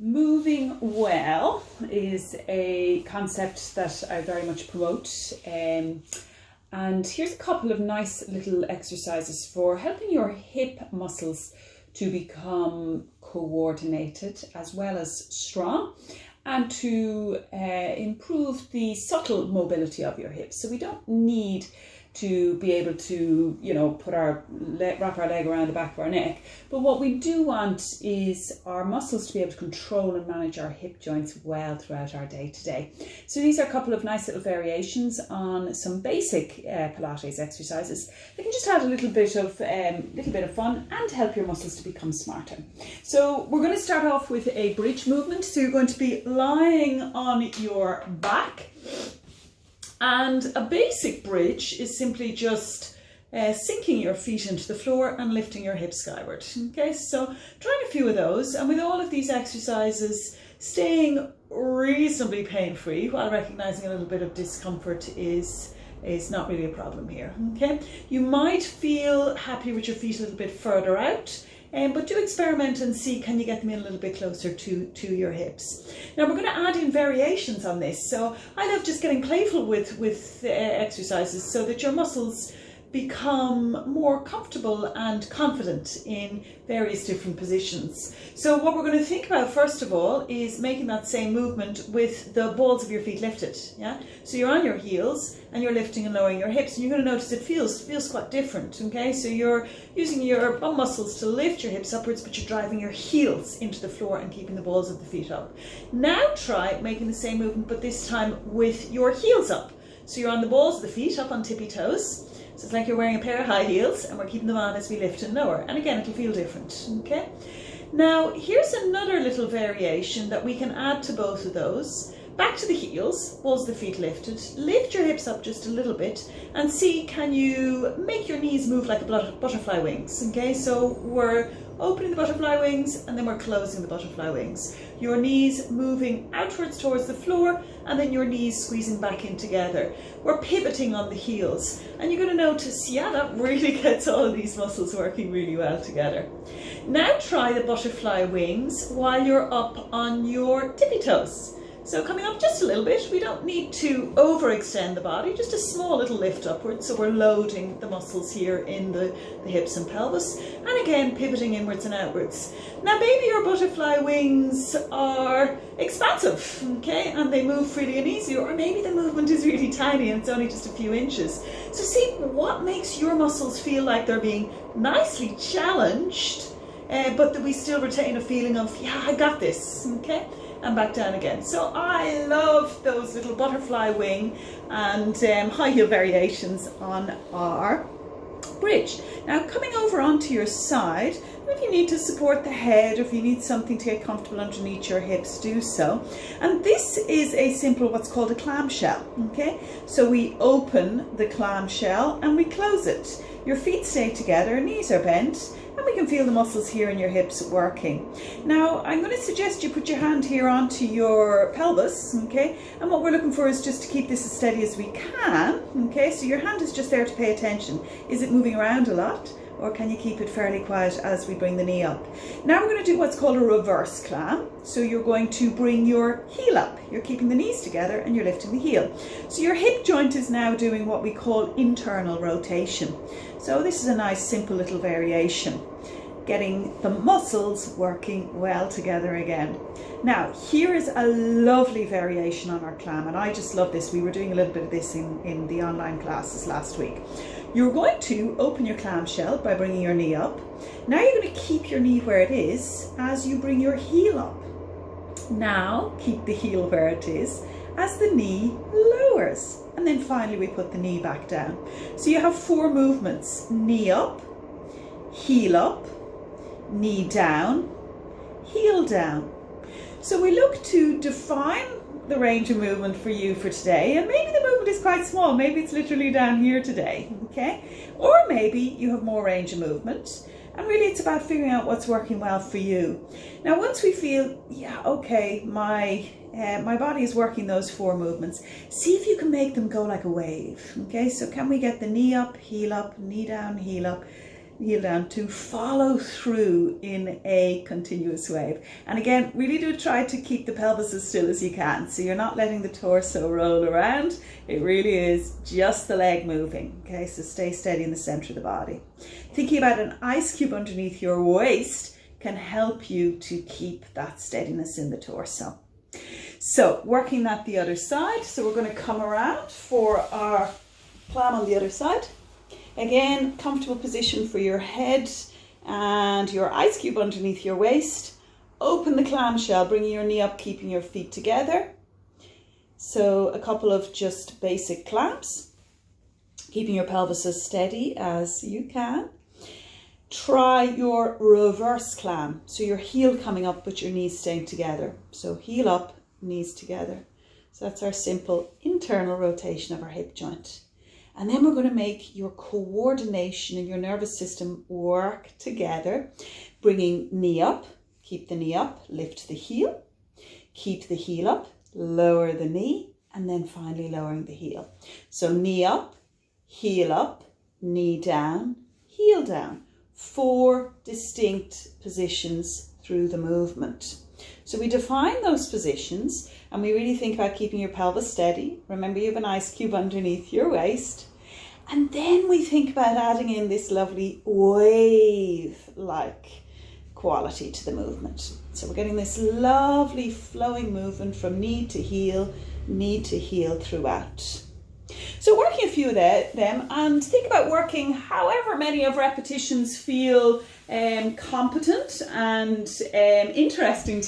Moving well is a concept that I very much promote, and here's a couple of nice little exercises for helping your hip muscles to become coordinated as well as strong, and to improve the subtle mobility of your hips. So we don't need to be able to, wrap our leg around the back of our neck. But what we do want is our muscles to be able to control and manage our hip joints well throughout our day to day. So these are a couple of nice little variations on some basic Pilates exercises. They can just add a little bit of fun and help your muscles to become smarter. So we're going to start off with a bridge movement. So you're going to be lying on your back. And a basic bridge is simply just sinking your feet into the floor and lifting your hips skyward. Okay, so trying a few of those, and with all of these exercises, staying reasonably pain-free while recognizing a little bit of discomfort is not really a problem here. Okay, you might feel happy with your feet a little bit further out. But do experiment and see, can you get them in a little bit closer to your hips. Now we're going to add in variations on this. So I love just getting playful with exercises so that your muscles become more comfortable and confident in various different positions. So what we're going to think about first of all is making that same movement with the balls of your feet lifted. Yeah. So you're on your heels and you're lifting and lowering your hips, and you're going to notice it feels quite different. Okay. So you're using your bum muscles to lift your hips upwards, but you're driving your heels into the floor and keeping the balls of the feet up. Now try making the same movement, but this time with your heels up. So you're on the balls of the feet up on tippy toes. So it's like you're wearing a pair of high heels and we're keeping them on as we lift and lower. And again, it'll feel different, okay? Now, here's another little variation that we can add to both of those. Back to the heels, balls of the feet lifted. Lift your hips up just a little bit and see, can you make your knees move like a butterfly wings, okay? So we're opening the butterfly wings and then we're closing the butterfly wings. Your knees moving outwards towards the floor and then your knees squeezing back in together. We're pivoting on the heels, and you're going to notice, yeah, that really gets all of these muscles working really well together. Now try the butterfly wings while you're up on your tippy toes. So coming up just a little bit, we don't need to overextend the body, just a small little lift upwards. So we're loading the muscles here in the hips and pelvis. And again, pivoting inwards and outwards. Now maybe your butterfly wings are expansive, okay, and they move freely and easy, or maybe the movement is really tiny and it's only just a few inches. So see what makes your muscles feel like they're being nicely challenged, but that we still retain a feeling of, yeah, I got this, okay? And back down again. So I love those little butterfly wing and high heel variations on our bridge. Now coming over onto your side, if you need to support the head, or if you need something to get comfortable underneath your hips, do so. And this is a simple what's called a clamshell, okay? So we open the clamshell and we close it. Your feet stay together, knees are bent, and we can feel the muscles here in your hips working. Now, I'm going to suggest you put your hand here onto your pelvis, okay? And what we're looking for is just to keep this as steady as we can, okay? So your hand is just there to pay attention. Is it moving around a lot? Or can you keep it fairly quiet as we bring the knee up? Now we're going to do what's called a reverse clam. So you're going to bring your heel up. You're keeping the knees together and you're lifting the heel. So your hip joint is now doing what we call internal rotation. So this is a nice simple little variation, getting the muscles working well together again. Now here is a lovely variation on our clam, and I just love this. We were doing a little bit of this in the online classes last week. You're going to open your clamshell by bringing your knee up. Now you're going to keep your knee where it is as you bring your heel up. Now keep the heel where it is as the knee lowers. And then finally we put the knee back down. So you have 4 movements: knee up, heel up, knee down, heel down. So we look to define the range of movement for you for today, and maybe the movement is quite small, maybe it's literally down here today, okay? Or maybe you have more range of movement, and really it's about figuring out what's working well for you. Now once we feel, yeah, okay, my body is working those 4 movements, see if you can make them go like a wave, okay? So can we get the knee up, knee down, heel up, heel down, to follow through in a continuous wave. And again, really do try to keep the pelvis as still as you can. So you're not letting the torso roll around. It really is just the leg moving. Okay, so stay steady in the center of the body. Thinking about an ice cube underneath your waist can help you to keep that steadiness in the torso. So working that the other side. So we're going to come around for our clam on the other side. Again, comfortable position for your head and your ice cube underneath your waist. Open the clamshell, bringing your knee up, keeping your feet together. So a couple of just basic clams, keeping your pelvis as steady as you can. Try your reverse clam. So your heel coming up, but your knees staying together. So heel up, knees together. So that's our simple internal rotation of our hip joint. And then we're going to make your coordination in your nervous system work together, bringing knee up, keep the knee up, lift the heel, keep the heel up, lower the knee, and then finally lowering the heel. So knee up, knee down, heel down. 4 distinct positions through the movement. So we define those positions and we really think about keeping your pelvis steady. Remember, you have an ice cube underneath your waist. And then we think about adding in this lovely wave-like quality to the movement. So we're getting this lovely flowing movement from knee to heel throughout. So working a few of them, and think about working however many of repetitions feel competent and interesting